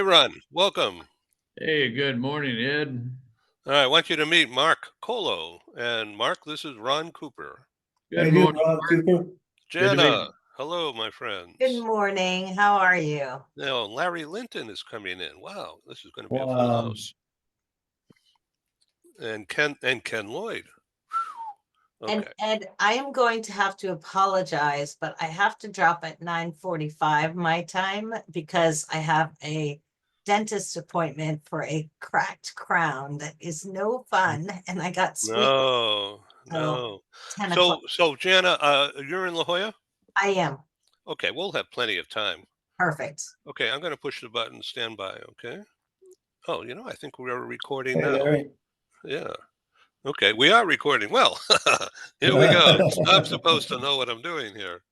Hey, Ron, welcome. Hey, good morning, Ed. All right, I want you to meet Mark Colo. And Mark, this is Ron Cooper. How Good you doing, morning. Ron Cooper? Good to meet Jana, you. hello, my Good friends. morning. How are you? Now, Larry Linton is coming in. Wow, this is going to be a full Wow. house. And Ken Lloyd. And Okay. Ed, I am going to have to apologize, but I have to drop at 9:45 my time because I have a dentist appointment for a cracked crown that is no fun, and I got squeezed. No, So no. 10 o'clock. So Jana, you're in La Jolla? I am. Okay, we'll have plenty of time. Perfect. Okay, I'm going to push the button. Stand by. Okay. Oh, I think we're recording Hey, now. Larry. Yeah. Okay, we are recording. Well, here we go. I'm supposed to know what I'm doing here.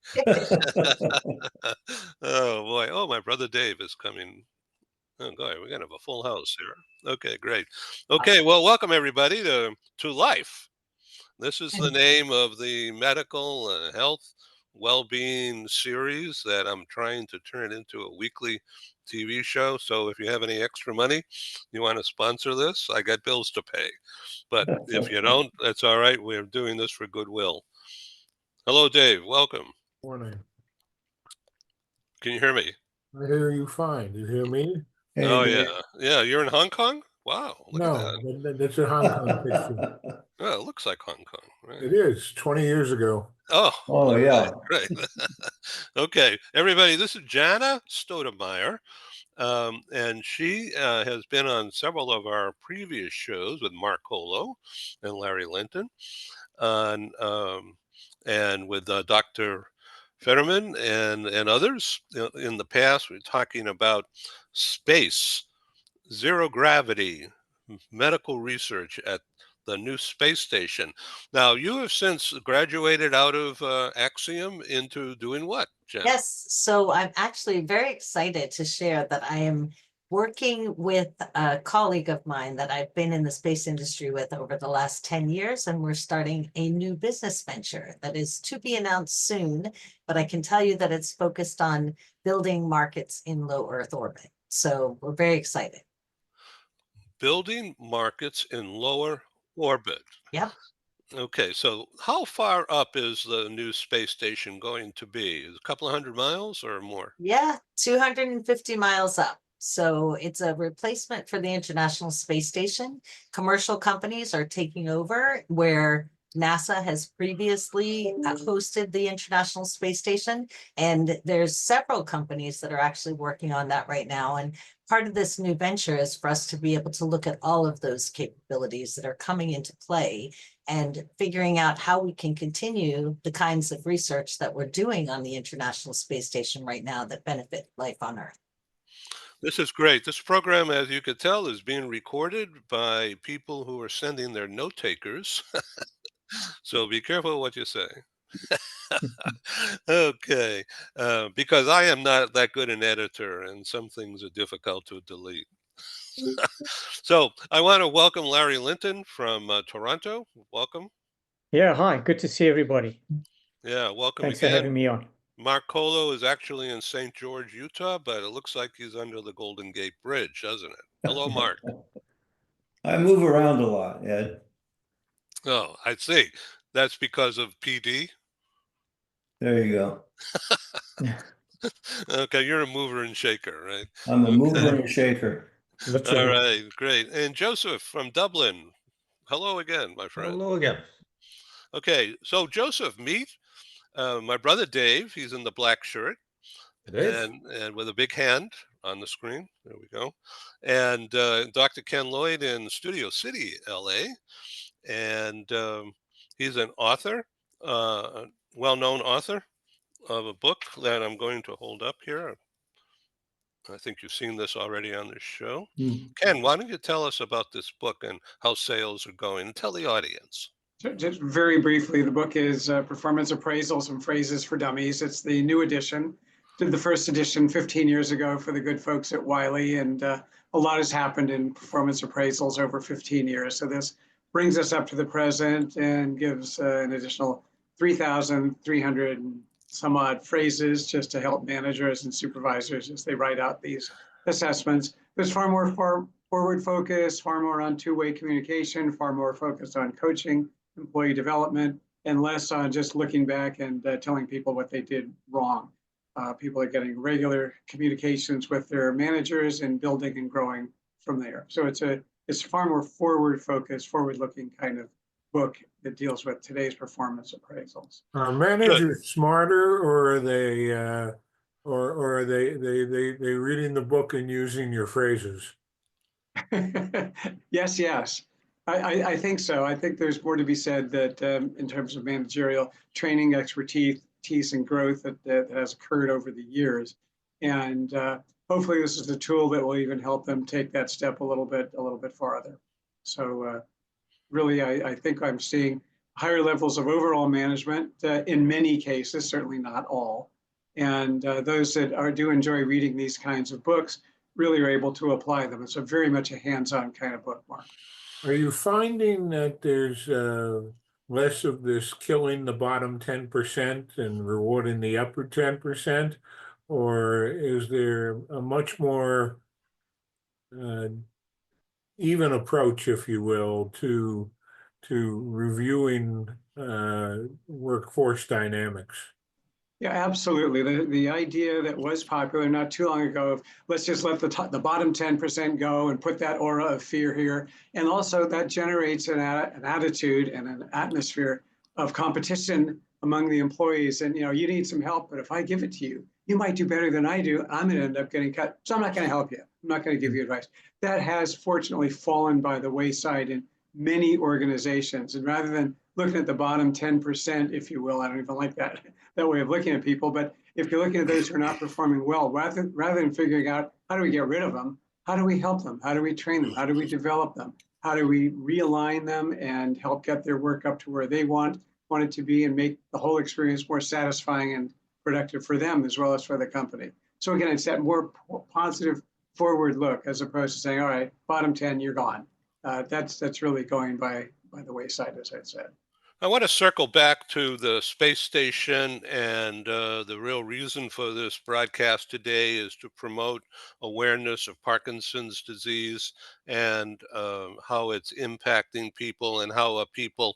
Oh boy. Oh, my brother Dave is coming. Oh, boy, we're gonna have a full house here. Okay, great. Okay, well, welcome everybody to Life. This is the name of the medical and health well-being series that I'm trying to turn into a weekly TV show. So if you have any extra money, you want to sponsor this, I got bills to pay. But if you don't, that's all right. We're doing this for goodwill. Hello, Dave. Welcome. Morning. Can you hear me? I hear you fine. You hear me? Hey, Oh Dave. yeah, yeah. You're in Hong Kong. Wow, look at that. No, that's a Hong Kong picture. Oh, it looks like Hong Kong, right? It is 20 years ago. Oh, Oh, all right, yeah. great. Okay, everybody. This is Jana Stoudemire, and she has been on several of our previous shows with Mark Colo and Larry Linton, on and with Dr. Fetterman and others. In the past, we're talking about space, zero gravity, medical research at the new space station. Now, you have since graduated out of Axiom into doing what, Jenna? Yes, so I'm actually very excited to share that I am working with a colleague of mine that I've been in the space industry with over the last 10 years, and we're starting a new business venture that is to be announced soon, but I can tell you that it's focused on building markets in low Earth orbit. So we're very excited. Building markets in lower orbit. Yep. Okay, so how far up is the new space station going to be? Is it a couple of 100 miles or more? Yeah, 250 miles up. So it's a replacement for the International Space Station. Commercial companies are taking over where NASA has previously hosted the International Space Station. And there's several companies that are actually working on that right now. And part of this new venture is for us to be able to look at all of those capabilities that are coming into play and figuring out how we can continue the kinds of research that we're doing on the International Space Station right now that benefit life on Earth. This is great. This program, as you could tell, is being recorded by people who are sending their note takers. So be careful what you say. Okay, because I am not that good an editor, and some things are difficult to delete. So I want to welcome Larry Linton from Toronto. Welcome. Yeah, hi. Good to see everybody. Yeah, welcome Thanks for again. having me on. Mark Colo is actually in St. George, Utah, but it looks like he's under the Golden Gate Bridge, doesn't it? Hello, Mark. I move around a lot, Ed. Oh, I see. That's because of PD. There you go. Okay, you're a mover and shaker, right? I'm a mover Okay. and a shaker. All Literally. right, great. And Joseph from Dublin. Hello again, my friend. Hello again. Okay, so Joseph, meet my brother Dave. He's in the black shirt It is. and with a big hand on the screen. There we go. And Dr. Ken Lloyd in Studio City, LA. And he's an author, a well-known author of a book that I'm going to hold up here. I think you've seen this already on this show. Hmm. Ken, why don't you tell us about this book and how sales are going, and tell the audience. Just very briefly, the book is Performance Appraisals and Phrases for Dummies. It's the new edition. Did the first edition 15 years ago for the good folks at Wiley, and a lot has happened in performance appraisals over 15 years. So this brings us up to the present and gives an additional 3,300 some odd phrases just to help managers and supervisors as they write out these assessments. There's far more forward focus, far more on two-way communication, far more focused on coaching, employee development, and less on just looking back and telling people what they did wrong. People are getting regular communications with their managers and building and growing from there. So it's far more forward focused, forward looking kind of book that deals with today's performance appraisals. Are Good. managers smarter, or are they or are they reading the book and using your phrases? Yes, yes. I think so. I think there's more to be said that in terms of managerial training, expertise, and growth that has occurred over the years. And hopefully this is a tool that will even help them take that step a little bit farther. So really, I think I'm seeing higher levels of overall management in many cases, certainly not all. And those that do enjoy reading these kinds of books really are able to apply them. It's very much a hands-on kind of book, Mark. Are you finding that there's less of this killing the bottom 10% and rewarding the upper 10%? Or is there a much more uh, even approach, if you will, to reviewing workforce dynamics? Yeah, absolutely. The idea that was popular not too long ago of let's just let the bottom 10% go and put that aura of fear here. And also that generates an attitude and an atmosphere of competition among the employees. And, you need some help, but if I give it to you, you might do better than I do. I'm going to end up getting cut. So I'm not going to help you. I'm not going to give you advice. That has fortunately fallen by the wayside in many organizations. And rather than looking at the bottom 10%, if you will, I don't even like that way of looking at people. But if you're looking at those who are not performing well, rather than figuring out how do we get rid of them, how do we help them? How do we train them? How do we develop them? How do we realign them and help get their work up to where they want it to be and make the whole experience more satisfying and productive for them as well as for the company? So again, it's that more positive forward look as opposed to saying, all right, bottom 10, you're gone. That's really going by the wayside, as I said. I want to circle back to the space station, and the real reason for this broadcast today is to promote awareness of Parkinson's disease and how it's impacting people and how people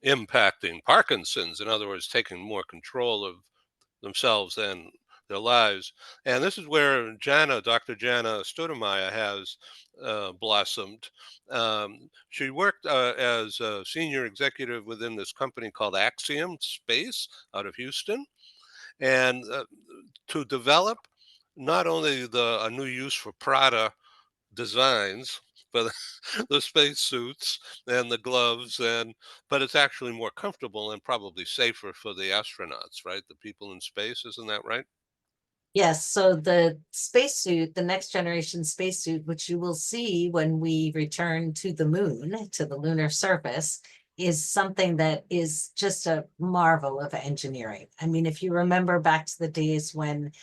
impacting Parkinson's, in other words, taking more control of themselves and their lives. And this is where Dr. Jana Stoudemire has blossomed. She worked as a senior executive within this company called Axiom Space out of Houston, and to develop not only a new use for Prada designs for the space suits and the gloves, but it's actually more comfortable and probably safer for the astronauts, right? The people in space, isn't that right? Yes, so the spacesuit, the next generation spacesuit, which you will see when we return to the moon, to the lunar surface, is something that is just a marvel of engineering. I mean, if you remember back to the days when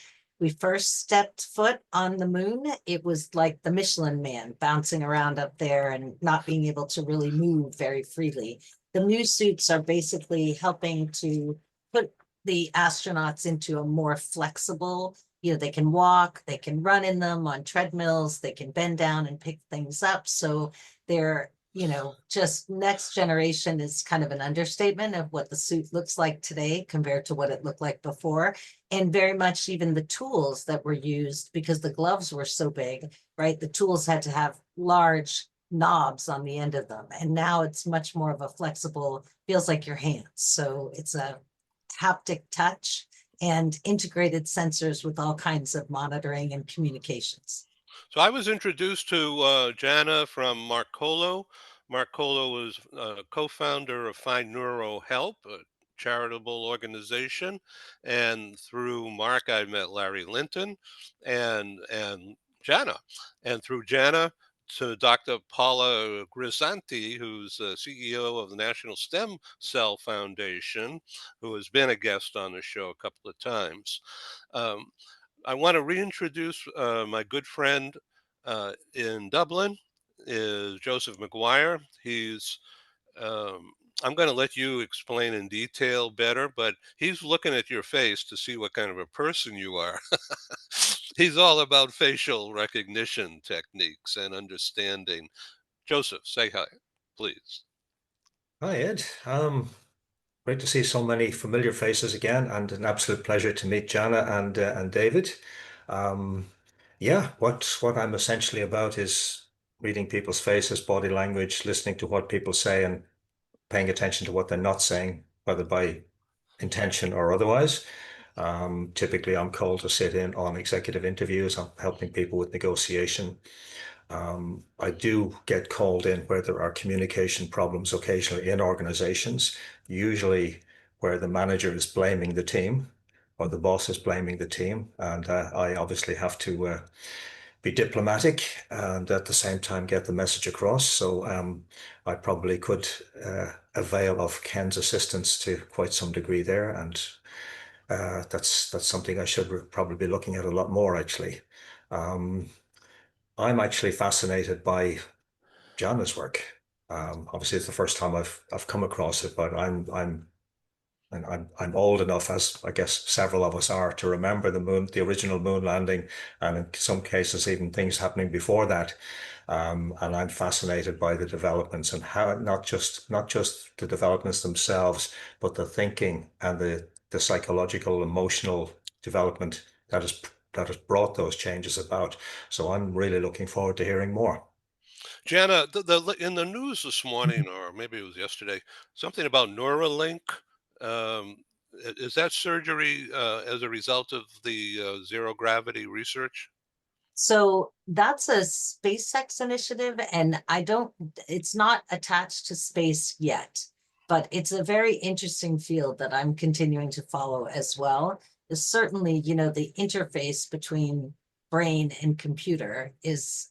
we first stepped foot on the moon, it was like the Michelin Man bouncing around up there and not being able to really move very freely. The new suits are basically helping to put the astronauts into a more flexible, they can walk, they can run in them on treadmills, they can bend down and pick things up. So they're, just next generation is kind of an understatement of what the suit looks like today compared to what it looked like before. And very much even the tools that were used, because the gloves were so big, right? The tools had to have large knobs on the end of them. And now it's much more of a flexible, feels like your hands. So it's a haptic touch and integrated sensors with all kinds of monitoring and communications. So I was introduced to Jana from Mark Colo. Mark Colo is co-founder of Find Neuro Help, a charitable organization, and through Mark, I met Larry Linton and Jana, and through Jana to Dr. Paula Grisanti, who's CEO of the National Stem Cell Foundation, who has been a guest on the show a couple of times. Um, I want to reintroduce my good friend in Dublin is Joseph McGuire. He's I'm going to let you explain in detail better, but he's looking at your face to see what kind of a person you are. He's all about facial recognition techniques and understanding. Joseph, say hi, please. Hi, Ed. Great to see so many familiar faces again, and an absolute pleasure to meet Jana and David. Um, yeah, what I'm essentially about is reading people's faces, body language, listening to what people say, and paying attention to what they're not saying, whether by intention or otherwise. Typically, I'm called to sit in on executive interviews. I'm helping people with negotiation. I do get called in where there are communication problems occasionally in organizations, usually where the manager is blaming the team or the boss is blaming the team. And I obviously have to be diplomatic and at the same time get the message across. So I probably could avail of Ken's assistance to quite some degree there. And that's something I should probably be looking at a lot more, actually. Um, I'm actually fascinated by Jana's work. Obviously, it's the first time I've come across it, but I'm old enough, as I guess several of us are, to remember the original moon landing, and in some cases even things happening before that. And I'm fascinated by the developments and how not just the developments themselves, but the thinking and the psychological, emotional development that has brought those changes about. So I'm really looking forward to hearing more. Jana, in the news this morning, or maybe it was yesterday, something about Neuralink. Is that surgery as a result of the zero gravity research? So that's a SpaceX initiative, and it's not attached to space yet, but it's a very interesting field that I'm continuing to follow as well. Is certainly, the interface between brain and computer is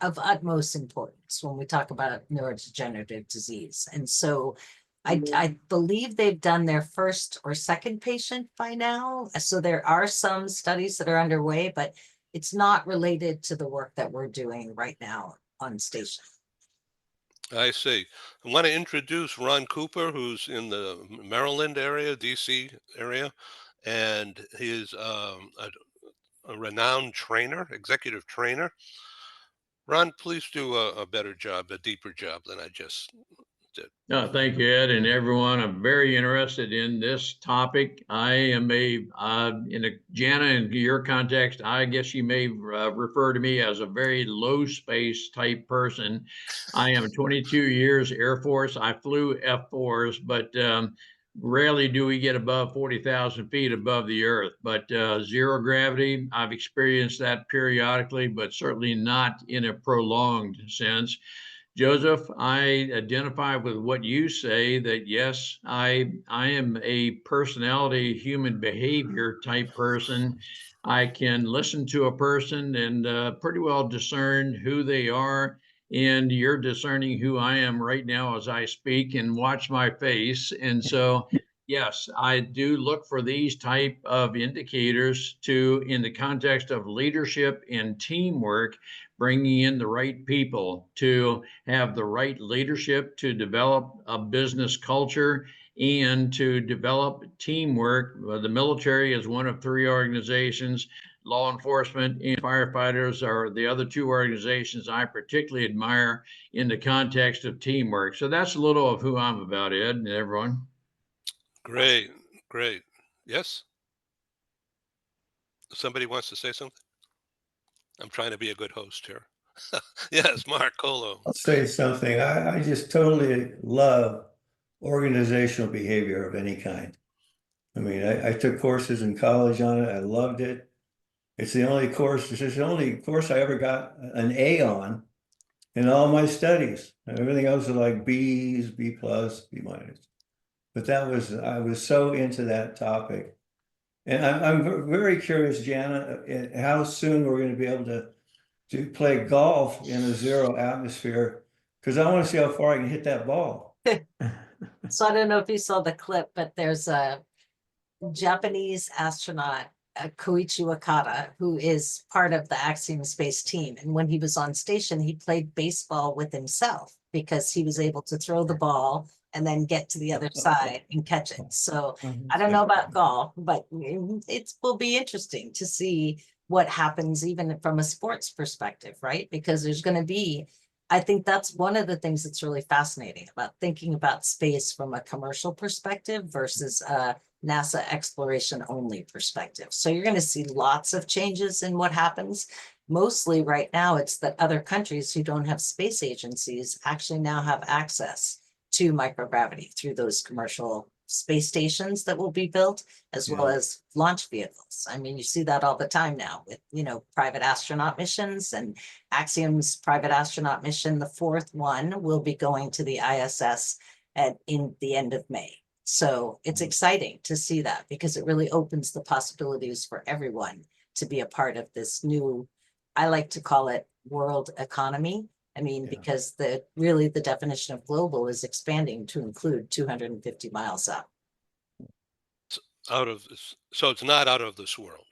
of utmost importance when we talk about neurodegenerative disease. And so I believe they've done their first or second patient by now. So there are some studies that are underway, but it's not related to the work that we're doing right now on station. I see. I want to introduce Ron Cooper, who's in the Maryland area, DC area, and he's a renowned trainer, executive trainer. Ron, please do a better job, a deeper job than I just did. Thank you, Ed, and everyone. I'm very interested in this topic. I am Jana, in your context, I guess you may refer to me as a very low space type person. I am 22 years Air Force. I flew F4s, but rarely do we get above 40,000 feet above the earth. But zero gravity, I've experienced that periodically, but certainly not in a prolonged sense. Joseph, I identify with what you say that yes, I am a personality, human behavior type person. I can listen to a person and pretty well discern who they are. And you're discerning who I am right now as I speak and watch my face. And so, yes, I do look for these type of indicators in the context of leadership and teamwork, bringing in the right people to have the right leadership to develop a business culture and to develop teamwork. The military is one of three organizations. Law enforcement and firefighters are the other two organizations I particularly admire in the context of teamwork. So that's a little of who I'm about, Ed, and everyone. Great, great. Yes? Somebody wants to say something? I'm trying to be a good host here. Yes, Mark Colo. I'll say something. I just totally love organizational behavior of any kind. I mean, I took courses in college on it. I loved it. It's the only course, this is the only course I ever got an A on in all my studies. Everything else was like B's, B plus, B minus. But I was so into that topic. And I'm very curious, Jana, how soon we're going to be able to play golf in a zero atmosphere, because I want to see how far I can hit that ball. So I don't know if you saw the clip, but there's a Japanese astronaut, Koichi Wakata, who is part of the Axiom Space team. And when he was on station, he played baseball with himself because he was able to throw the ball and then get to the other side and catch it. So Mhm. I don't know about golf, but it will be interesting to see what happens even from a sports perspective, right? Because there's going to be, I think that's one of the things that's really fascinating about thinking about space from a commercial perspective versus a NASA exploration only perspective. So you're going to see lots of changes in what happens. Mostly right now, it's that other countries who don't have space agencies actually now have access to microgravity through those commercial space stations that will be built, as well as launch vehicles. I mean, you see that all the time now with, private astronaut missions, and Axiom's private astronaut mission, the fourth one, will be going to the ISS in the end of May. So it's exciting to see that because it really opens the possibilities for everyone to be a part of this new, I like to call it world economy. I mean, because the definition of global is expanding to include 250 miles up. Out of this, so it's not out of this world.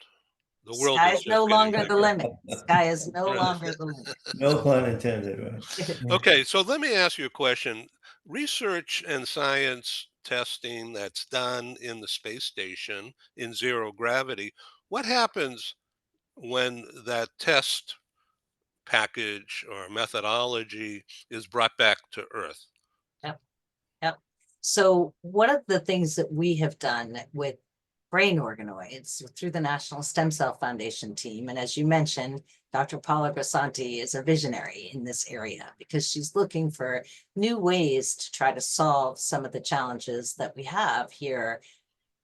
The world Sky is is no just getting longer the bigger. limit. Sky is no Right. longer the limit. No pun intended, right? Okay, so let me ask you a question. Research and science testing that's done in the space station in zero gravity, what happens when that test package or methodology is brought back to Earth? Yep. Yep. So one of the things that we have done with brain organoids through the National Stem Cell Foundation team, and as you mentioned, Dr. Paula Grisanti is a visionary in this area because she's looking for new ways to try to solve some of the challenges that we have here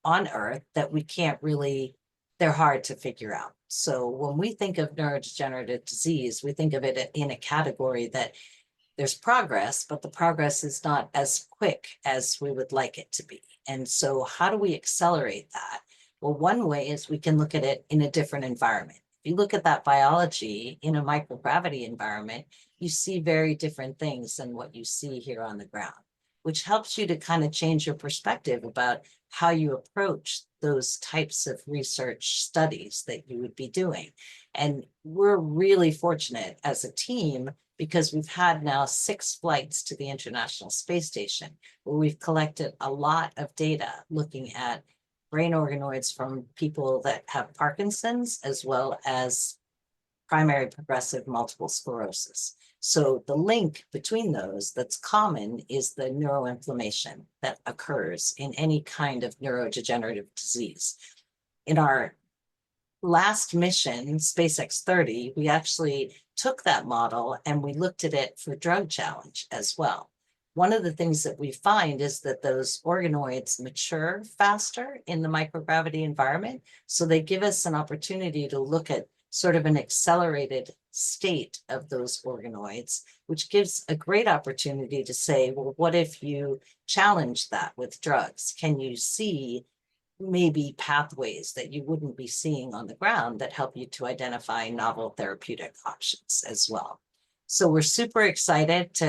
on Earth that we can't really, they're hard to figure out. So when we think of neurodegenerative disease, we think of it in a category that there's progress, but the progress is not as quick as we would like it to be. And so how do we accelerate that? Well, one way is we can look at it in a different environment. If you look at that biology in a microgravity environment, you see very different things than what you see here on the ground, which helps you to kind of change your perspective about how you approach those types of research studies that you would be doing. And we're really fortunate as a team because we've had now 6 flights to the International Space Station, where we've collected a lot of data looking at brain organoids from people that have Parkinson's, as well as primary progressive multiple sclerosis. So the link between those that's common is the neuroinflammation that occurs in any kind of neurodegenerative disease. In our last mission, SpaceX 30, we actually took that model and we looked at it for drug challenge as well. One of the things that we find is that those organoids mature faster in the microgravity environment. So they give us an opportunity to look at sort of an accelerated state of those organoids, which gives a great opportunity to say, well, what if you challenge that with drugs? Can you see maybe pathways that you wouldn't be seeing on the ground that help you to identify novel therapeutic options as well? So we're super excited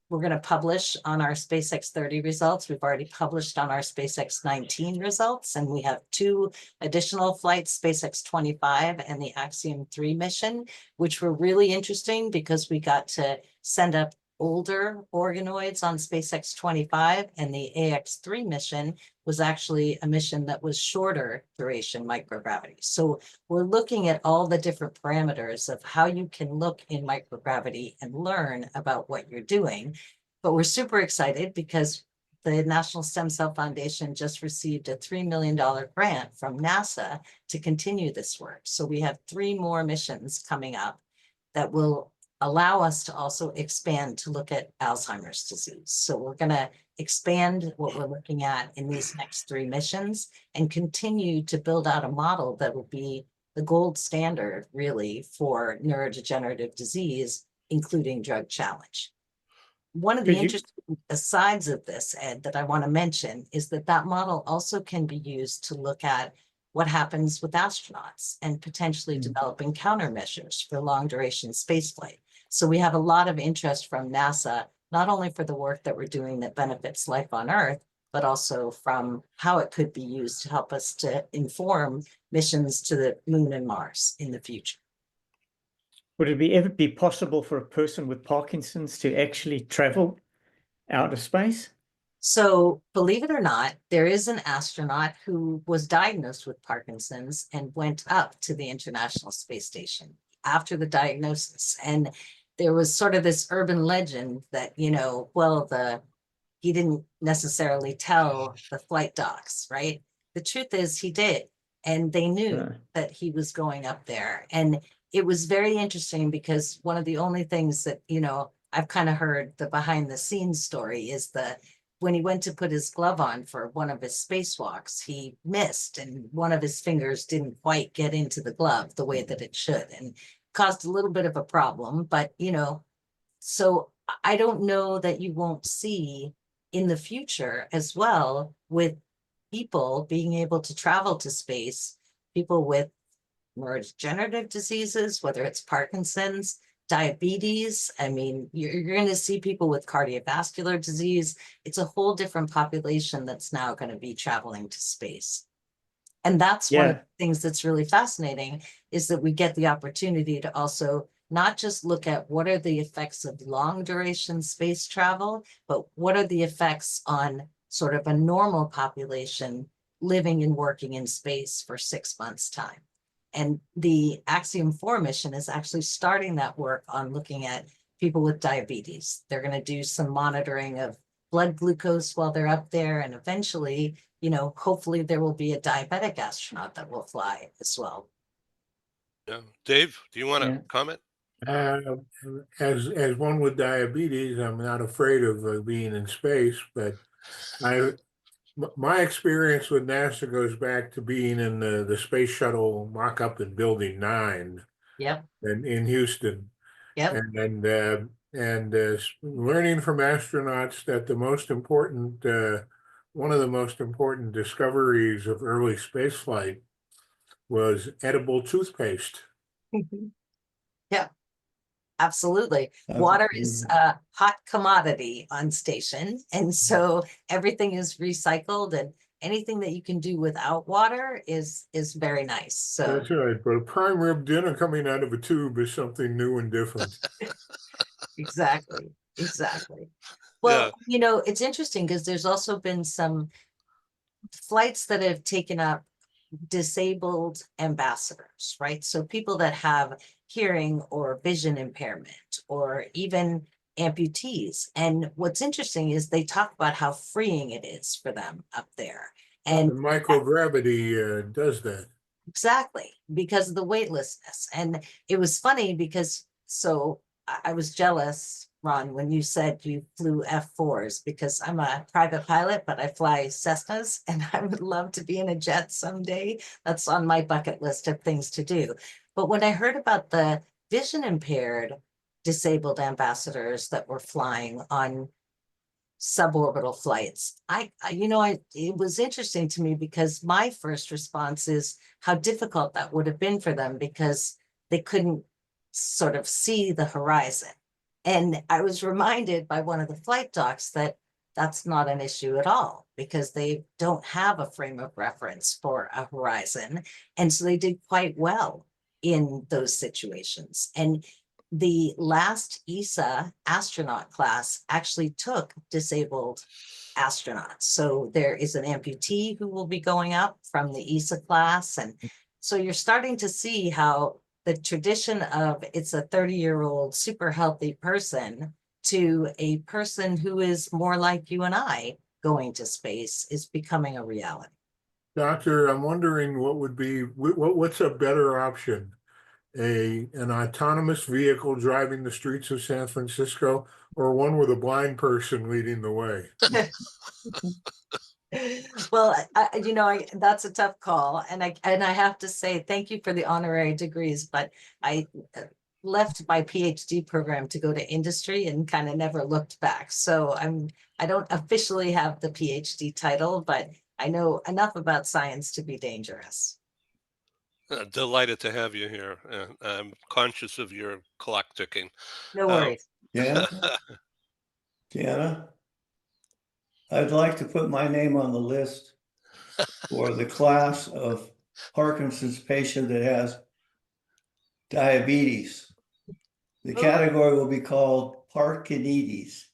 we're going to publish on our SpaceX 30 results. We've already published on our SpaceX 19 results, and we have 2 additional flights, SpaceX 25 and the Axiom 3 mission, which were really interesting because we got to send up older organoids on SpaceX 25, and the AX3 mission was actually a mission that was shorter duration microgravity. So we're looking at all the different parameters of how you can look in microgravity and learn about what you're doing. But we're super excited because the National Stem Cell Foundation just received a $3 million grant from NASA to continue this work. So we have 3 more missions coming up that will allow us to also expand to look at Alzheimer's disease. So we're going to expand what we're looking at in these next 3 missions and continue to build out a model that will be the gold standard really for neurodegenerative disease, including drug challenge. One of the interesting sides of this, Ed, that I want to mention is that that model also can be used to look at what happens with astronauts and potentially developing countermeasures for long duration spaceflight. So we have a lot of interest from NASA, not only for the work that we're doing that benefits life on Earth, but also from how it could be used to help us to inform missions to the Moon and Mars in the future. Would it ever be possible for a person with Parkinson's to actually travel outer space? So believe it or not, there is an astronaut who was diagnosed with Parkinson's and went up to the International Space Station after the diagnosis. And there was sort of this urban legend that, well, he didn't necessarily tell the flight docs, right? The truth is he did. And they knew No. that he was going up there. And it was very interesting because one of the only things that, I've kind of heard the behind the scenes story is when he went to put his glove on for one of his spacewalks, he missed and one of his fingers didn't quite get into the glove the way that it should and caused a little bit of a problem. But, so I don't know that you won't see in the future as well with people being able to travel to space, people with neurodegenerative diseases, whether it's Parkinson's, diabetes. I mean, you're going to see people with cardiovascular disease. It's a whole different population that's now going to be traveling to space. And that's one of Yeah, the things that's really fascinating is that we get the opportunity to also not just look at what are the effects of long duration space travel, but what are the effects on sort of a normal population living and working in space for 6 months' time. And the Axiom 4 mission is actually starting that work on looking at people with diabetes. They're going to do some monitoring of blood glucose while they're up there. And eventually, hopefully there will be a diabetic astronaut that will fly as well. Yeah. Dave, do you want to yeah. comment? Uh, as one with diabetes, I'm not afraid of being in space, but my experience with NASA goes back to being in the space shuttle mock-up in Building 9 Yep, in Houston, yep. and learning from astronauts that one of the most important discoveries of early spaceflight was edible toothpaste. Yeah, absolutely. Water is a hot commodity on station. And so everything is recycled and anything that you can do without water is very nice. So That's right, but a prime rib dinner coming out of a tube is something new and different. exactly, exactly. Yeah. Well, it's interesting because there's also been some flights that have taken up disabled ambassadors, right? So people that have hearing or vision impairment or even amputees. And what's interesting is they talk about how freeing it is for them up there. The And microgravity does that. exactly, because of the weightlessness. And it was funny because I was jealous, Ron, when you said you flew F4s because I'm a private pilot, but I fly Cessnas and I would love to be in a jet someday. That's on my bucket list of things to do. But when I heard about the vision impaired disabled ambassadors that were flying on suborbital flights. It was interesting to me because my first response is how difficult that would have been for them because they couldn't sort of see the horizon. And I was reminded by one of the flight docs that that's not an issue at all because they don't have a frame of reference for a horizon. And so they did quite well in those situations. And the last ESA astronaut class actually took disabled astronauts. So there is an amputee who will be going up from the ESA class. And so you're starting to see how the tradition of it's a 30-year-old super healthy person to a person who is more like you and I going to space is becoming a reality. Doctor, I'm wondering what's a better option? An autonomous vehicle driving the streets of San Francisco or one with a blind person leading the way? Well, that's a tough call, and I have to say thank you for the honorary degrees, but I left my PhD program to go to industry and kind of never looked back. So I don't officially have the PhD title, but I know enough about science to be dangerous. Delighted to have you here. I'm conscious of your clock ticking. No Um, worries. Yeah, Jana, I'd like to put my name on the list for the class of Parkinson's patient that has diabetes. The Oh. category will be called Parkinides.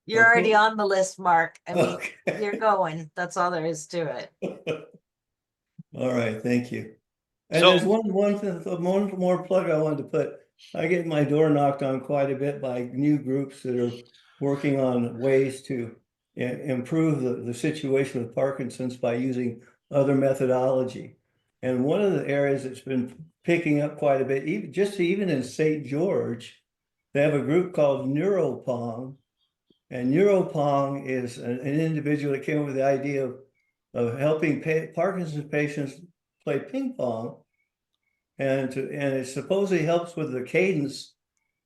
You're already on the list, Mark. I mean, Okay. you're going. That's all there is to it. All right, thank you. And So there's one more plug I wanted to put. I get my door knocked on quite a bit by new groups that are working on ways to improve the situation with Parkinson's by using other methodology. And one of the areas that's been picking up quite a bit, even in St. George, they have a group called Neuropong. And Neuropong is an individual that came up with the idea of helping Parkinson's patients play ping pong, and it supposedly helps with the cadence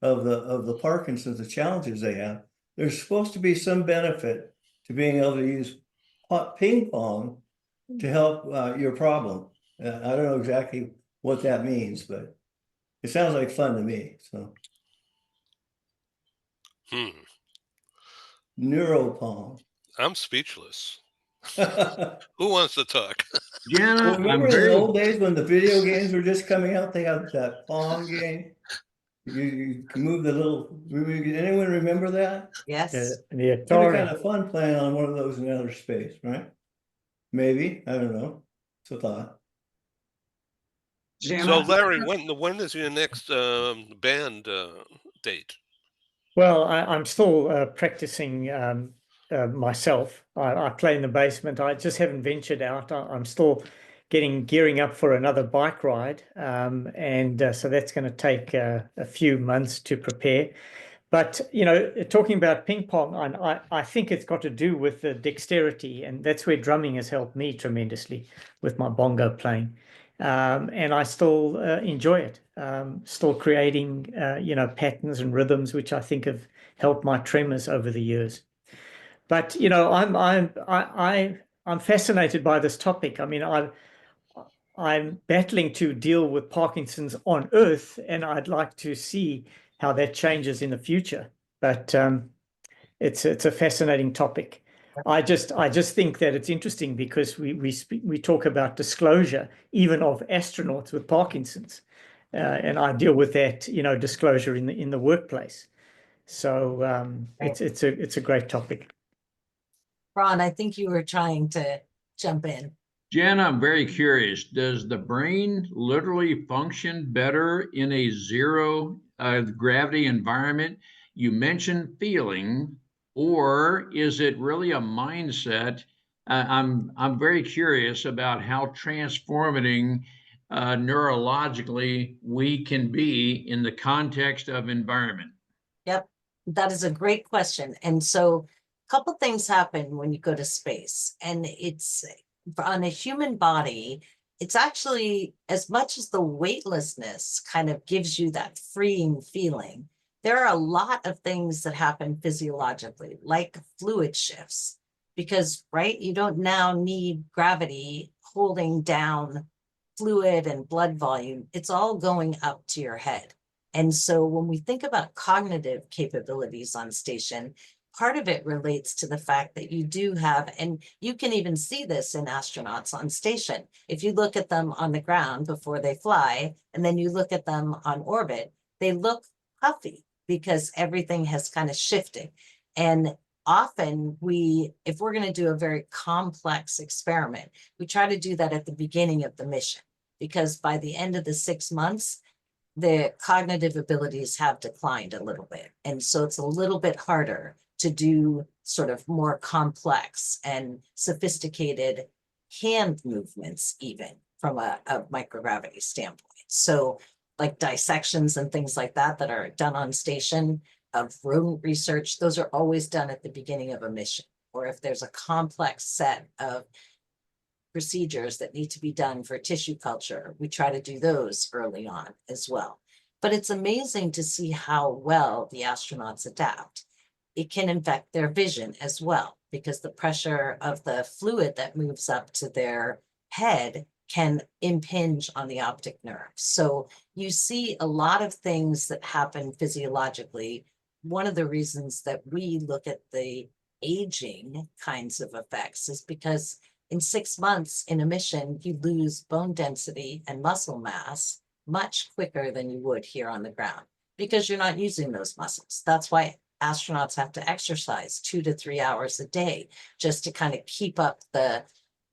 of the Parkinson's, the challenges they have. There's supposed to be some benefit to being able to use ping pong to help your problem. I don't know exactly what that means, but it sounds like fun to me. So Neuropong. I'm speechless. Well, Who wants to talk? Jana, remember in the old days when the video games were just coming out, they had that Pong game. You can move the little. Anyone remember that? Yes. The It'd be kind Atari. of fun playing on one of those in outer space, right? Maybe, I don't know. It's a thought. So Jana, Larry, when is your next band date? Well, I'm still practicing myself. I play in the basement. I just haven't ventured out. I'm still gearing up for another bike ride, and so that's going to take a few months to prepare. But talking about ping pong, I think it's got to do with the dexterity, and that's where drumming has helped me tremendously with my bongo playing. And I still enjoy it. Still creating, patterns and rhythms, which I think have helped my tremors over the years. But I'm fascinated by this topic. I mean, I'm battling to deal with Parkinson's on Earth, and I'd like to see how that changes in the future. But it's a fascinating topic. I just think that it's interesting because we talk about disclosure even of astronauts with Parkinson's, and I deal with that disclosure in the workplace. So it's a great topic. Ron, I think you were trying to jump in. Jana, I'm very curious. Does the brain literally function better in a zero gravity environment? You mentioned feeling, or is it really a mindset? I'm very curious about how transformating neurologically we can be in the context of environment. Yep, that is a great question. And so a couple things happen when you go to space, and it's on a human body, it's actually, as much as the weightlessness kind of gives you that freeing feeling, there are a lot of things that happen physiologically, like fluid shifts, because, right, you don't now need gravity holding down fluid and blood volume. It's all going up to your head. And so when we think about cognitive capabilities on station, part of it relates to the fact that you do have, and you can even see this in astronauts on station. If you look at them on the ground before they fly, and then you look at them on orbit, they look puffy because everything has kind of shifted. And often if we're going to do a very complex experiment, we try to do that at the beginning of the mission, because by the end of the 6 months, the cognitive abilities have declined a little bit. And so it's a little bit harder to do sort of more complex and sophisticated hand movements, even from a microgravity standpoint. So like dissections and things like that are done on station of rodent research, those are always done at the beginning of a mission. Or if there's a complex set of procedures that need to be done for tissue culture, we try to do those early on as well. But it's amazing to see how well the astronauts adapt. It can affect their vision as well, because the pressure of the fluid that moves up to their head can impinge on the optic nerve. So you see a lot of things that happen physiologically. One of the reasons that we look at the aging kinds of effects is because in 6 months in a mission, you lose bone density and muscle mass much quicker than you would here on the ground. because you're not using those muscles. That's why astronauts have to exercise 2 to 3 hours a day just to kind of keep up the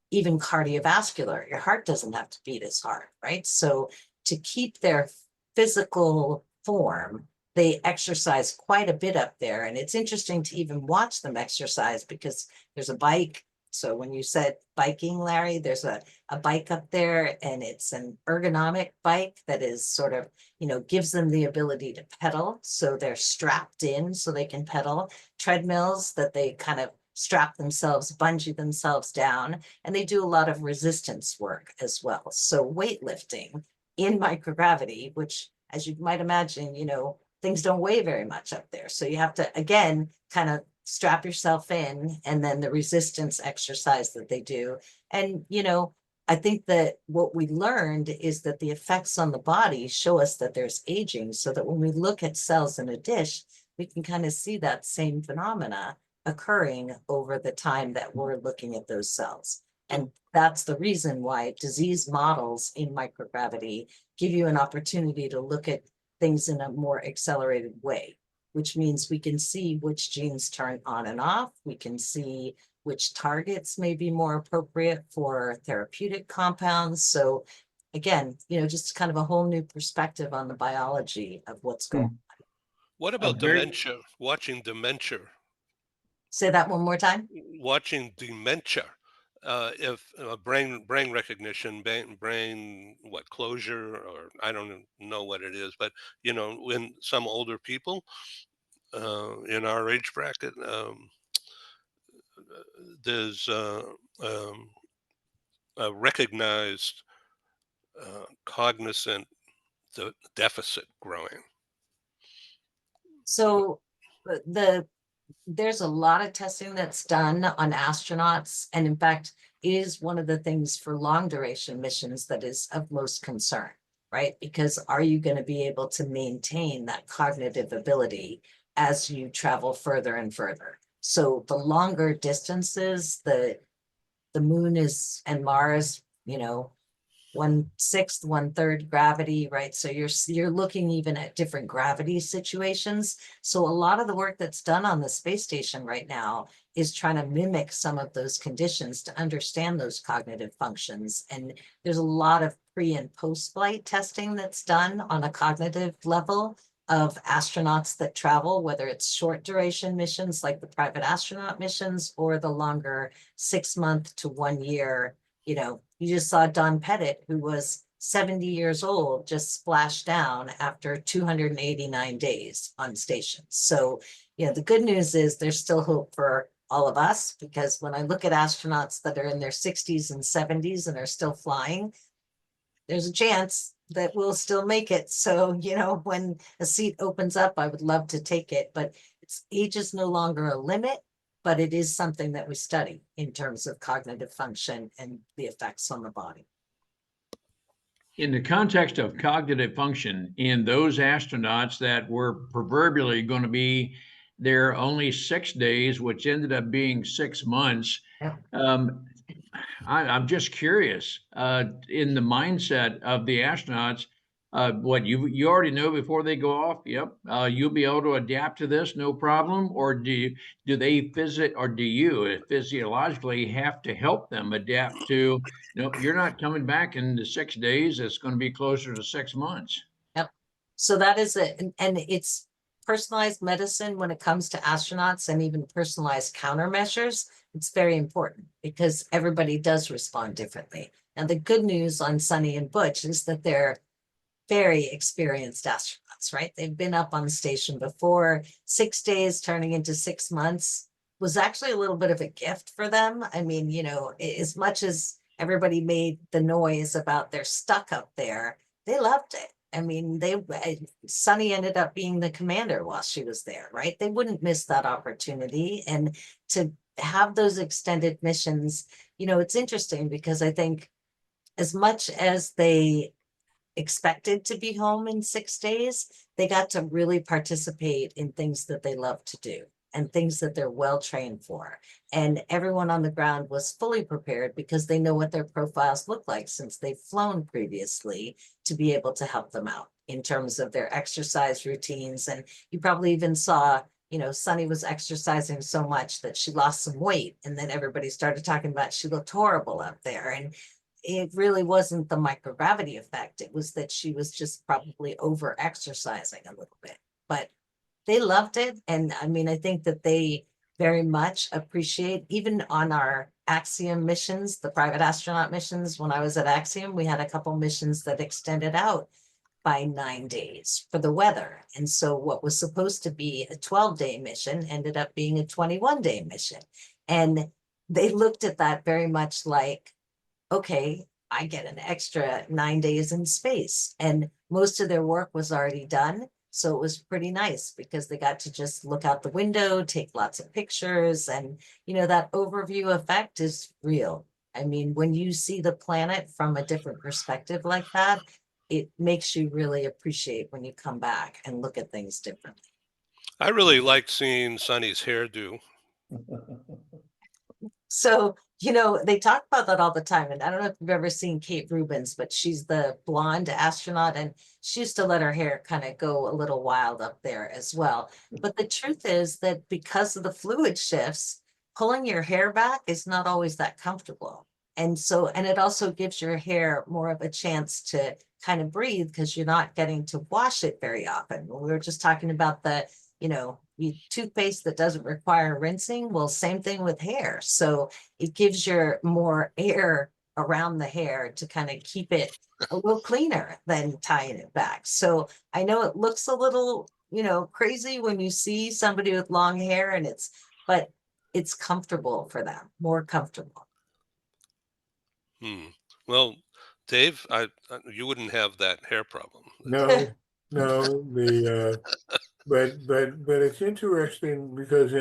even cardiovascular. Your heart doesn't have to beat as hard, right? So to keep their physical form, they exercise quite a bit up there. And it's interesting to even watch them exercise because there's a bike. So when you said biking, Larry, there's a bike up there, and it's an ergonomic bike that is sort of, gives them the ability to pedal. So they're strapped in so they can pedal. Treadmills that they kind of strap themselves, bungee themselves down, and they do a lot of resistance work as well. So weightlifting in microgravity, which, as you might imagine, things don't weigh very much up there. So you have to, again, kind of strap yourself in, and then the resistance exercise that they do. And, I think that what we learned is that the effects on the body show us that there's aging, so that when we look at cells in a dish, we can kind of see that same phenomena occurring over the time that we're looking at those cells. And that's the reason why disease models in microgravity give you an opportunity to look at things in a more accelerated way, which means we can see which genes turn on and off. We can see which targets may be more appropriate for therapeutic compounds. So again, just kind of a whole new perspective on the biology of what's going on. What about very- dementia? Watching dementia. Say that one more time. Watching dementia. If brain recognition, brain what closure, or I don't know what it is, but when some older people in our age bracket, there's a recognized cognizant deficit growing. So there's a lot of testing that's done on astronauts. And in fact, it is one of the things for long duration missions that is of most concern, right? Because are you going to be able to maintain that cognitive ability as you travel further and further? So the longer distances, the moon is, and Mars, 1/6, 1/3 gravity, right? So you're looking even at different gravity situations. So a lot of the work that's done on the space station right now is trying to mimic some of those conditions to understand those cognitive functions. And there's a lot of pre and post flight testing that's done on a cognitive level of astronauts that travel, whether it's short duration missions like the private astronaut missions, or the longer 6 month to 1 year. You just saw Don Pettit, who was 70 years old, just splash down after 289 days on station. So, the good news is there's still hope for all of us, because when I look at astronauts that are in their 60s and 70s and are still flying, there's a chance that we'll still make it. So, when a seat opens up, I would love to take it, but age is no longer a limit. But it is something that we study in terms of cognitive function and the effects on the body. In the context of cognitive function, in those astronauts that were proverbially going to be there only 6 days, which ended up being 6 months, Yeah. I'm just curious, in the mindset of the astronauts, what you already know before they go off. Yep, you'll be able to adapt to this, no problem. Or do they you physiologically have to help them adapt to? You're not coming back in the 6 days. It's going to be closer to 6 months. Yep. So that is it, and it's personalized medicine when it comes to astronauts, and even personalized countermeasures. It's very important because everybody does respond differently. And the good news on Sunny and Butch is that they're very experienced astronauts, right? They've been up on the station before. 6 days turning into 6 months was actually a little bit of a gift for them. I mean, as much as everybody made the noise about they're stuck up there, they loved it. I mean, Sunny ended up being the commander while she was there, right? They wouldn't miss that opportunity. And to have those extended missions, it's interesting because I think as much as they expected to be home in 6 days, they got to really participate in things that they love to do. and things that they're well trained for. And everyone on the ground was fully prepared because they know what their profiles look like since they've flown previously, to be able to help them out in terms of their exercise routines. And you probably even saw, you know, Sunny was exercising so much that she lost some weight. And then everybody started talking about she looked horrible up there. And it really wasn't the microgravity effect. It was that she was just probably over exercising a little bit. But they loved it. And I mean, I think that they very much appreciate, even on our Axiom missions, the private astronaut missions. When I was at Axiom, we had a couple missions that extended out by 9 days for the weather. And so what was supposed to be a 12-day mission ended up being a 21-day mission. And they looked at that very much like, okay, I get an extra 9 days in space. And most of their work was already done. So it was pretty nice because they got to just look out the window, take lots of pictures. And, you know, that overview effect is real. I mean, when you see the planet from a different perspective like that, it makes you really appreciate when you come back and look at things differently. I really liked seeing Sonny's hairdo. So, you know, they talk about that all the time. And I don't know if you've ever seen Kate Rubins, but she's the blonde astronaut, and she used to let her hair kind of go a little wild up there as well. But the truth is that because of the fluid shifts, pulling your hair back is not always that comfortable. And so, and it also gives your hair more of a chance to kind of breathe because you're not getting to wash it very often. We were just talking about the, you know, toothpaste that doesn't require rinsing. Well, same thing with hair. So it gives your more air around the hair to kind of keep it a little cleaner than tying it back. So I know it looks a little, you know, crazy when you see somebody with long hair, and but it's comfortable for them, more comfortable. Hmm. Well, Dave, you wouldn't have that hair problem. No, no, but it's interesting because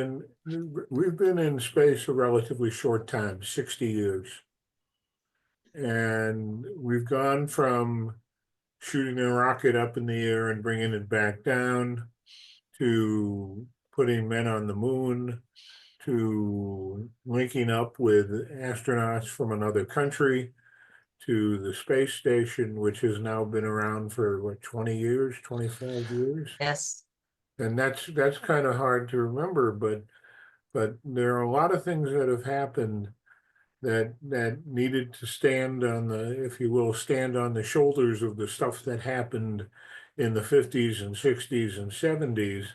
we've been in space a relatively short time, 60 years. And we've gone from shooting a rocket up in the air and bringing it back down, to putting men on the moon, to linking up with astronauts from another country, to the space station, which has now been around for what, 20 years, 25 years? Yes. And that's kind of hard to remember, but there are a lot of things that have happened that needed to stand on the, if you will, stand on the shoulders of the stuff that happened in the 50s and 60s and 70s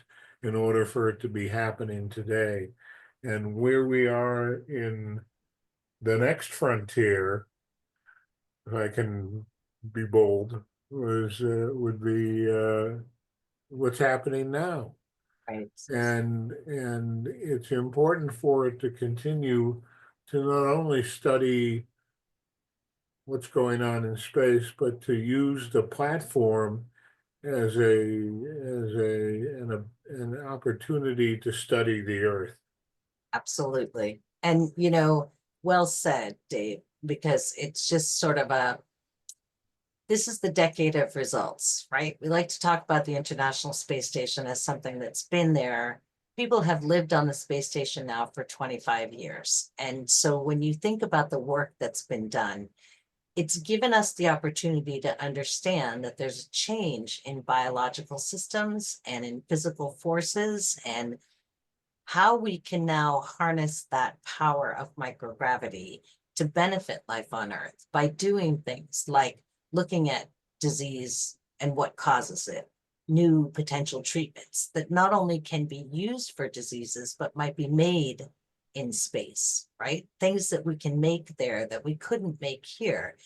in order for it to be happening today. And where we are in the next frontier, if I can be bold, would be what's happening now. Right. And it's important for it to continue to not only study what's going on in space, but to use the platform as an opportunity to study the Earth. Absolutely. And, you know, well said, Dave, because it's just sort of this is the decade of results, right? We like to talk about the International Space Station as something that's been there. People have lived on the space station now for 25 years. And so when you think about the work that's been done, it's given us the opportunity to understand that there's a change in biological systems and in physical forces, and how we can now harness that power of microgravity to benefit life on Earth by doing things like looking at disease and what causes it, new potential treatments that not only can be used for diseases, but might be made in space, right? Things that we can make there that we couldn't make here,